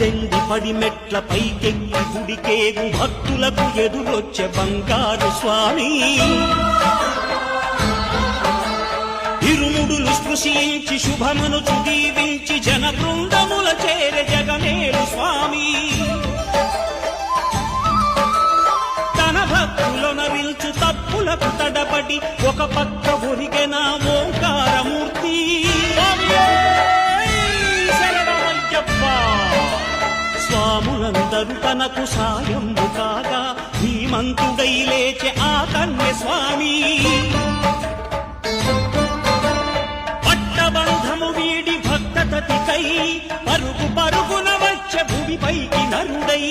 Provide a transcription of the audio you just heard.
పద్దెంది పడి మెట్ల పైకెక్కి గుడికేగు భక్తులకు ఎదురొచ్చే బంగారు స్వామి ఇరుముడులు స్పృశించి శుభమనుచు దీవించి జన బృందముల చేరే జగమేలు స్వామి తన భక్తులను విల్చు తప్పులకు తడబడి ఒక పక్క ఒరిగెన ఓంకారమూర్తి స్వాములందరూ తనకు సాయము కాగా ధీమంతుడై లేచే ఆ కన్య స్వామి పట్టబంధము వీడి భక్తతతికై పరుగు పరుగున వచ్చే భూమిపైకి నరుడై